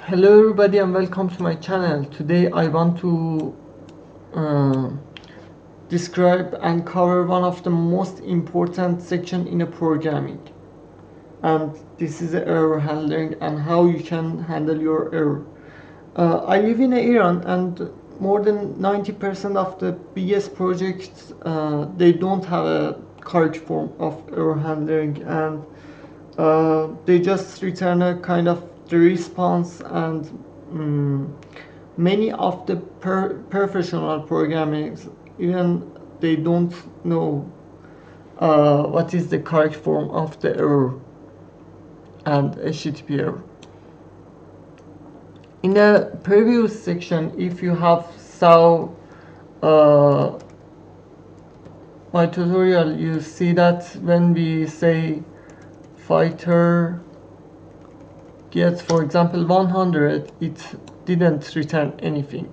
Hello everybody and welcome to my channel. Today I want to describe and cover one of the most important section in a programming, and this is error handling and how you can handle your error. I live in Iran, and more than 90% of the biggest projects they don't have a correct form of error handling, and they just return a kind of the response, and many of the professional programmers even they don't know what is the correct form of the error and HTTP error. In the previous section, if you have saw my tutorial, you see that when we say fighter gets, for example, 100, it didn't return anything.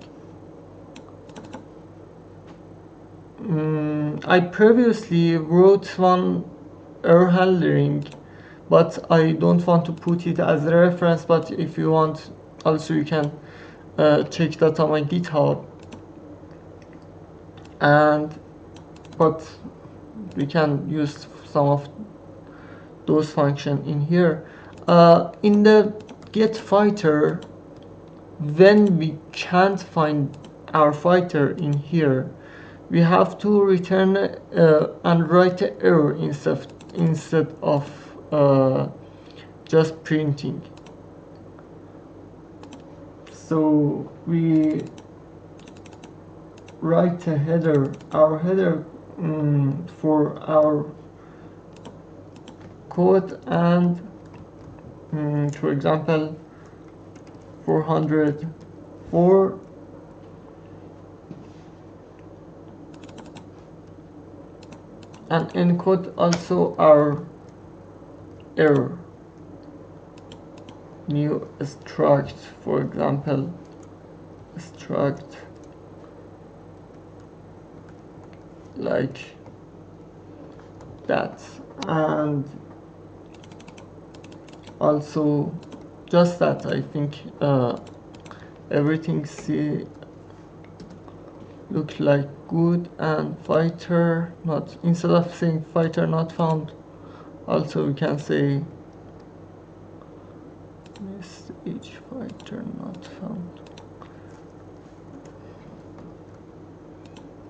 I previously wrote one error handling, but I don't want to put it as a reference, but if you want also you can check that on my GitHub, but we can use some of those functions in here. In the get fighter, when we can't find our fighter in here, we have to return and write an error instead of just printing. So we write a header, our header for our code, and for example 404, and encode also our error. New struct, for example, struct like that, and also just that. I think everything look like good, and fighter not, instead of saying fighter not found, also we can say each fighter not found.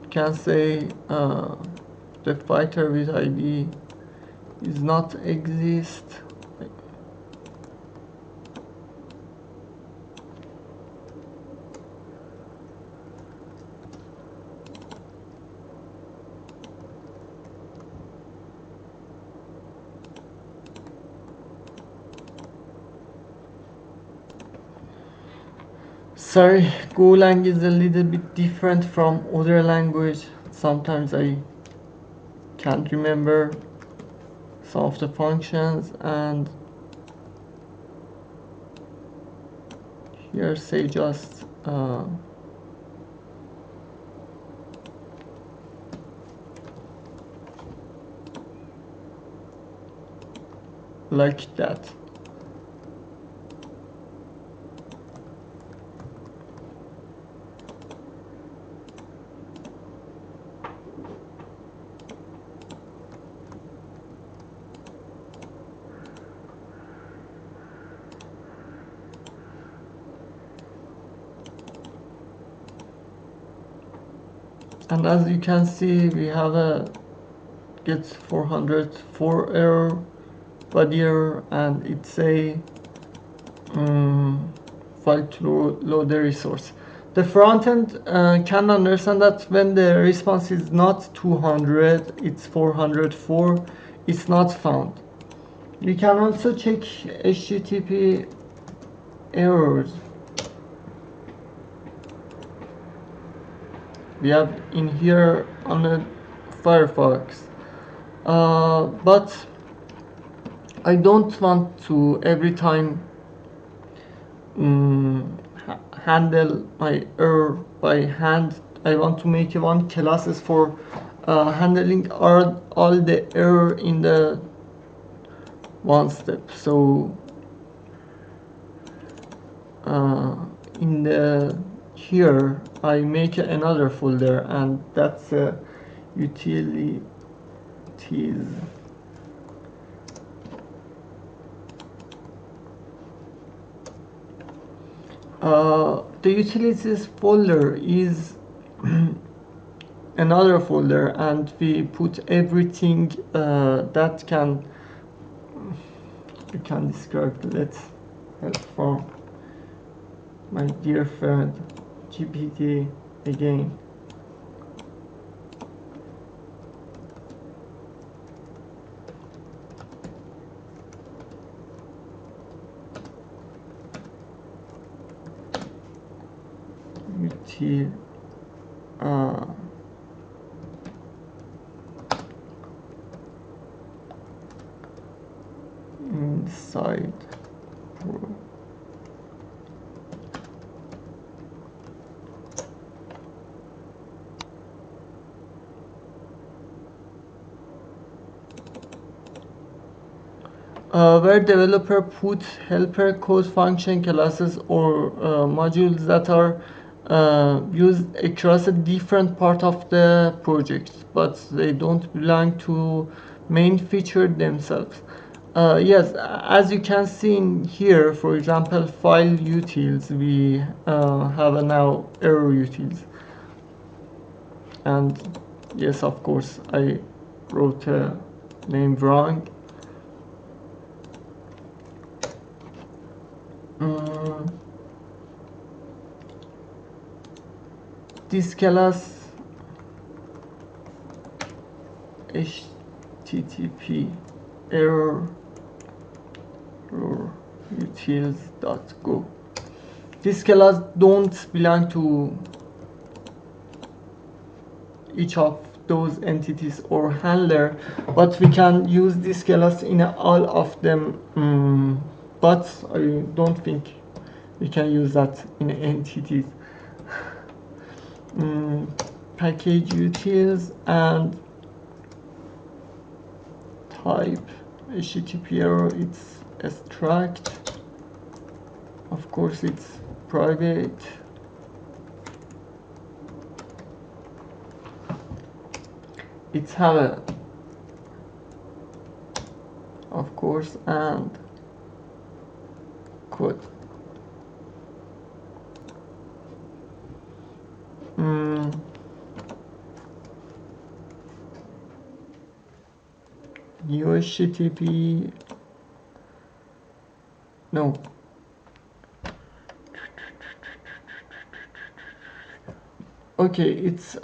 You can say the fighter with ID is not exist. Sorry, Golang is a little bit different from other language. Sometimes I can't remember some of the functions, and here say just like that. And as you can see, we have a get 404 error, body error, and it say file to load the resource. The front end can understand that when the response is not 200, it's 404, it's not found. We can also check HTTP errors. We have in here on the Firefox, but I don't want to every time handle my error by hand. I want to make one classes for handling all the error in the one step. So in the here I make another folder, and that's utilities. The utilities folder is another folder, and we put everything that you can describe. Let's help from my dear friend GPT again. Util inside where developer put helper code function classes or modules that are used across a different part of the project, but they don't belong to main feature themselves. Yes, as you can see in here, for example, file utils, we have a now error utils. And yes, of course, I wrote a name wrong. This class http error utils.go. This class don't belong to each of those entities or handler, but we can use this class in all of them, but I don't think we can use that in entities. Package utils and type http error, it's extract, of course it's private. It's have a, of course, and code. New HTTP, no. Okay, it's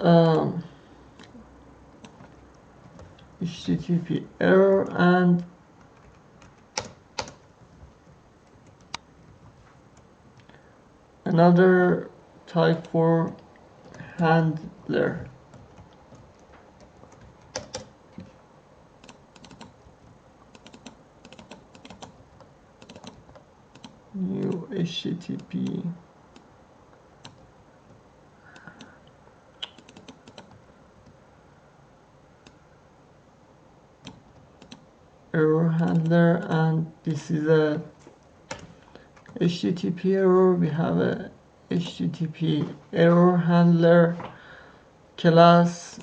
HTTP error and another type for handler. New HTTP error handler, and this is a HTTP error. We have a HTTP error handler class,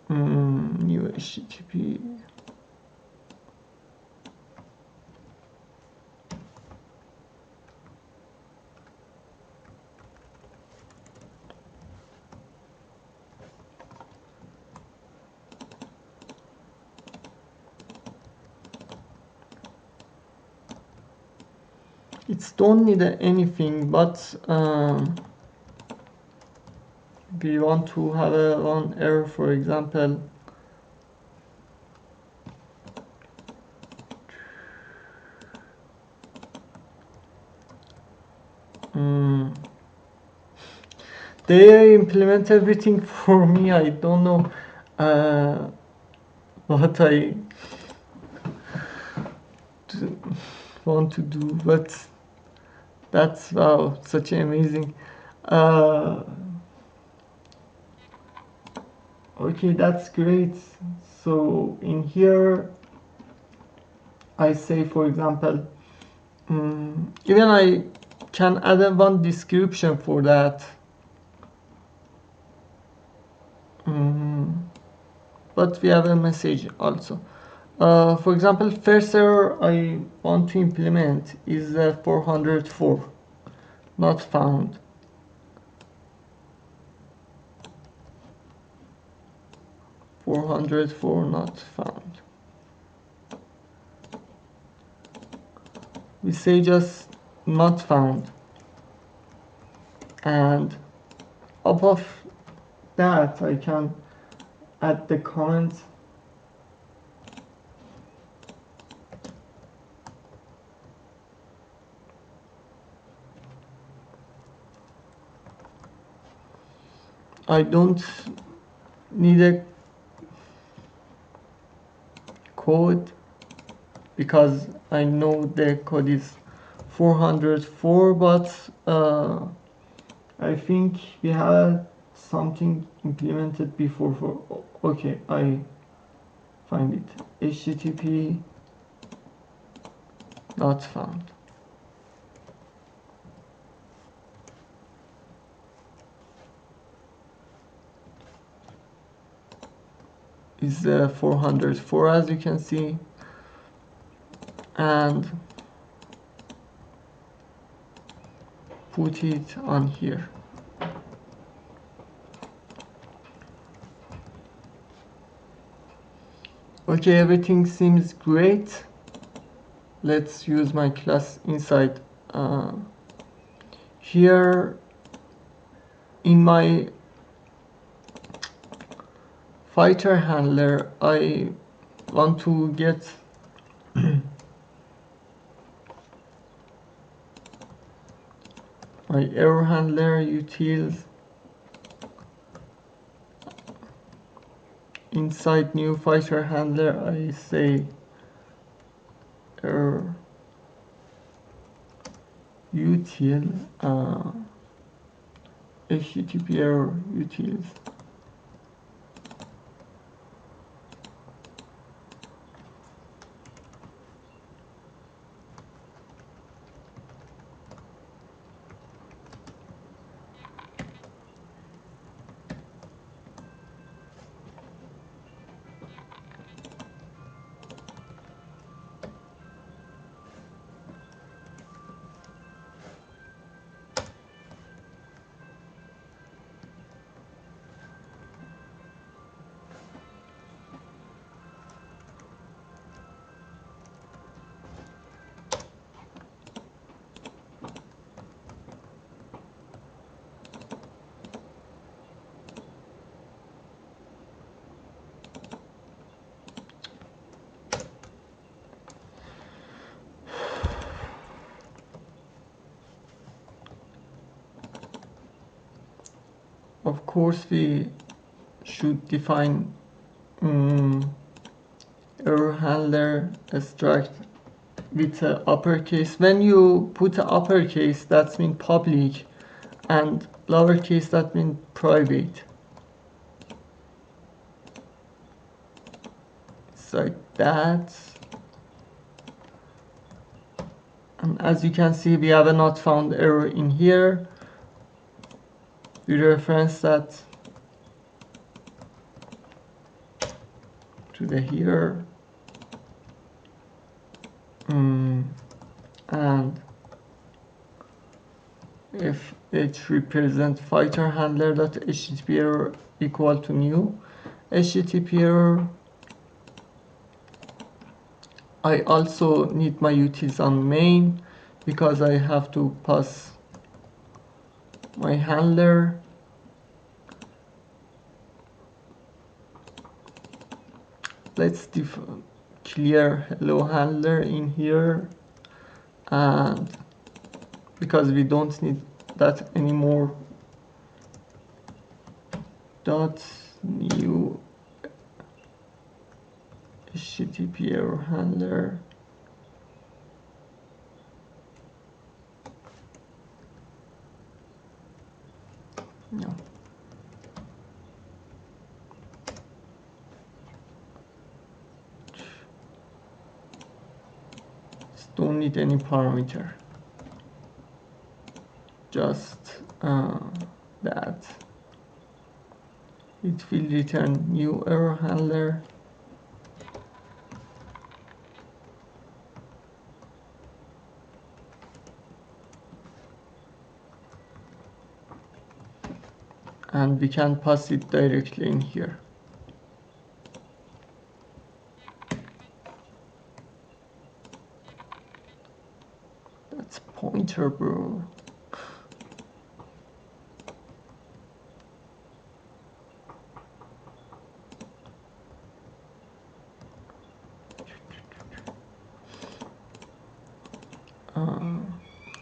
new HTTP it's don't need anything, but we want to have a one error, for example, they implement everything for me. I don't know what I want to do, but that's wow, such amazing. Okay, that's great. So in here I say, for example, even I can add one description for that. But we have a message also. For example, first error I want to implement is 404, not found. not found. We say just not found, and above that I can add the comment. I don't need a code because I know the code is 404, but I think we have something implemented before for, okay, I find it, HTTP not found. Is 404, as you can see, and put it on here. Okay, everything seems great. Let's use my class inside. Here in my fighter handler, I want to get my error handler utils. Inside new fighter handler, I say error util HTTP error utils. Of course, we should define error handler struct with uppercase. When you put uppercase, that means public, and lowercase, that means private. It's like that. And as you can see, we have a not found error in here. We reference that to the here. And if it represents fighter handler.http error equal to new HTTP error, I also need my utils on main because I have to pass my handler. Let's clear hello handler in here, and because we don't need that anymore, dot new HTTP error handler. No. Just don't need any parameter. just that it will return new error handler. And we can pass it directly in here. That's pointer, bro.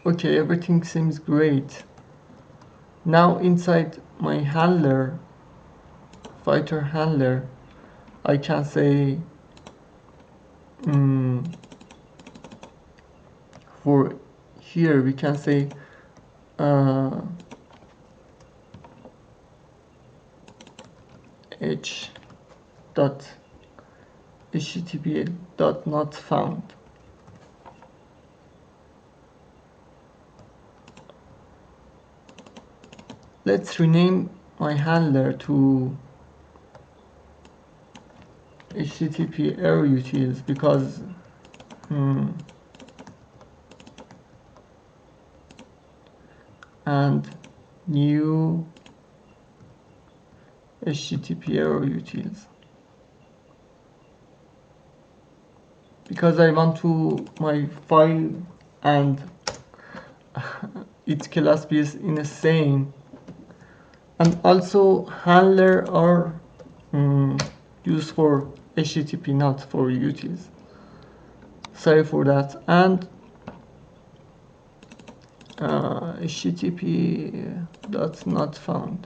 Okay, everything seems great. Now inside my handler, fighter handler, I can say for here we can say h dot http dot not found. Let's rename my handler to http error utils because and new http error utils because I want to my file and its class be in the same. And also handler are used for HTTP, not for utils. Sorry for that. And HTTP dot not found.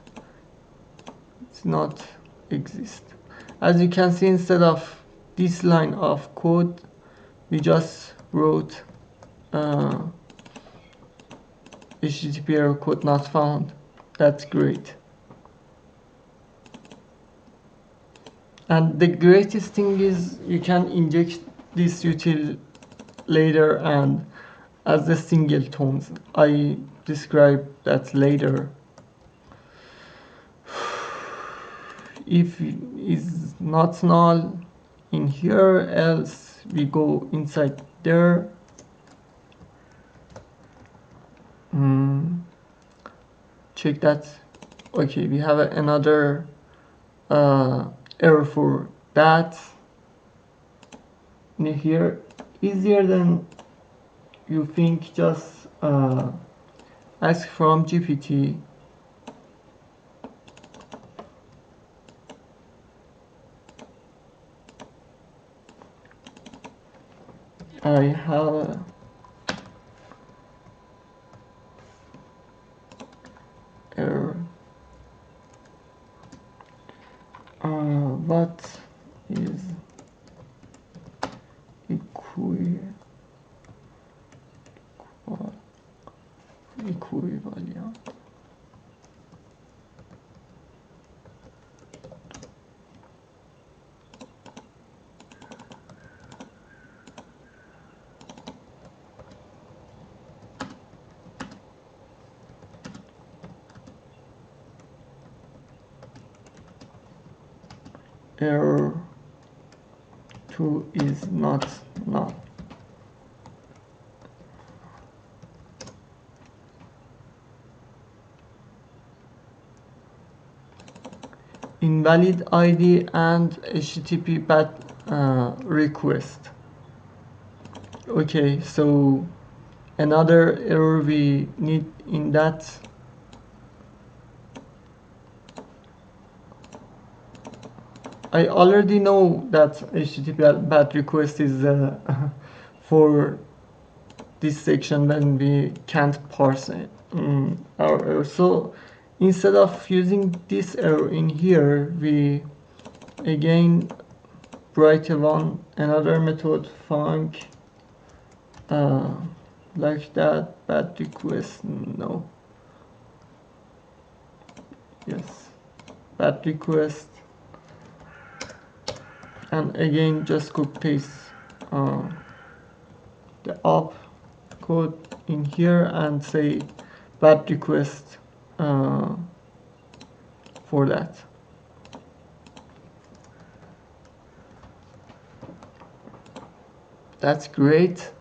It's not exist. As you can see, instead of this line of code, we just wrote HTTP error code not found. That's great. And the greatest thing is you can inject this util later and as the singletons. I describe that later. If is not null in here, else we go inside there. Check that. Okay, we have another error for that. In here, easier than you think. Just ask from GPT. I have error. What is equivalent? Error 2 is not null. Invalid ID and HTTP bad request. Okay, so another error we need in that I already know that HTTP bad request is for this section when we can't parse our error. So instead of using this error in here, we again write another method func like that. Bad request, no. Yes, bad request. And again just copy paste the up code in here and say bad request uh, for that. That's great.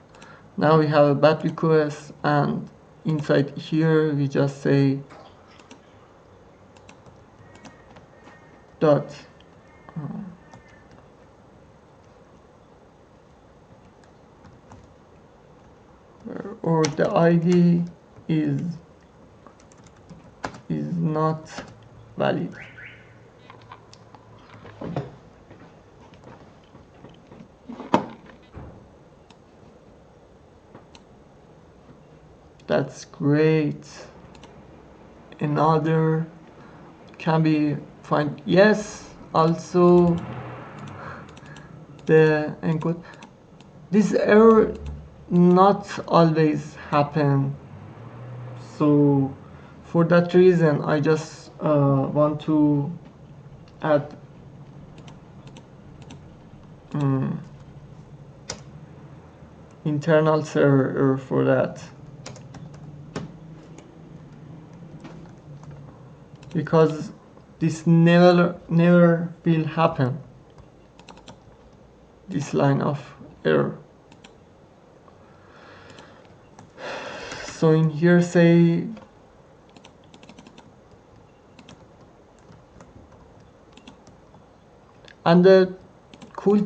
Now we have a bad request, and inside here we just say dot or the ID is not valid. That's great. Another can be find, yes, also the encode. This error not always happen, so for that reason I just want to add internal server error for that, because this never will happen, this line of error. So in here say and the cool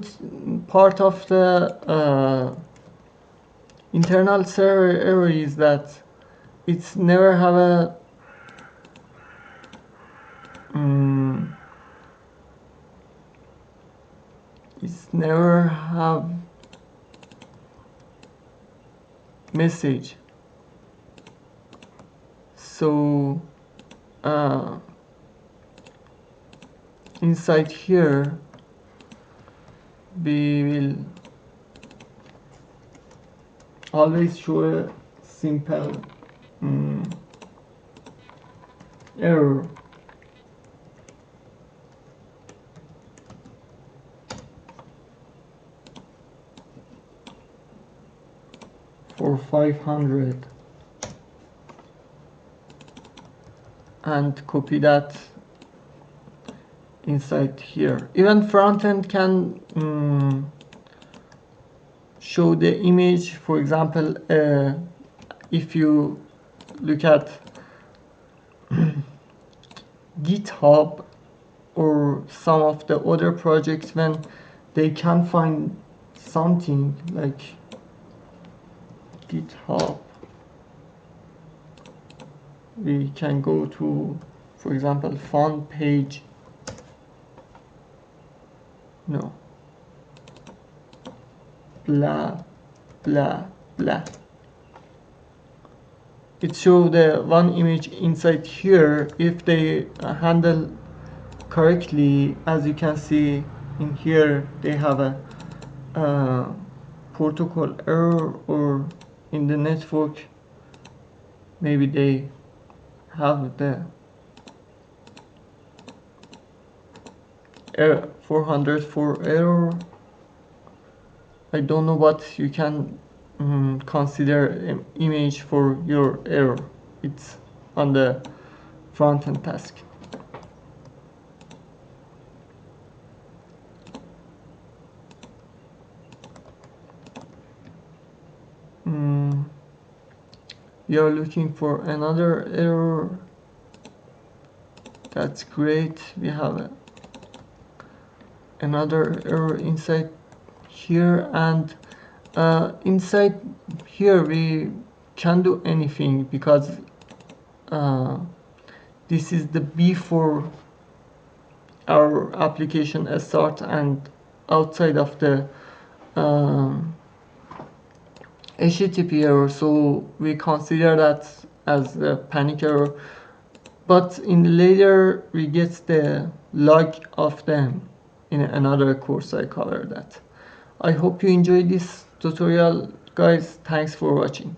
part of the internal server error is that it's never have a it's never have message. So inside here we will always show a simple error. For 500 and copy that inside here. Even frontend can show the image. For example, if you look at GitHub or some of the other projects, when they can find something like GitHub, we can go to, for example, font page. No. Blah, blah, blah. It shows the one image inside here. If they handle correctly, as you can see in here, they have a protocol error, or in the network maybe they have the error 404 error. I don't know what you can consider an image for your error. It's on the front end task. We are looking for another error. That's great. We have another error inside here, and inside here we can't do anything because this is the before our application start and outside of the HTTP error, so we consider that as a panic error, but in later we get the log of them. In another course I cover that. I hope you enjoyed this tutorial, guys. Thanks for watching.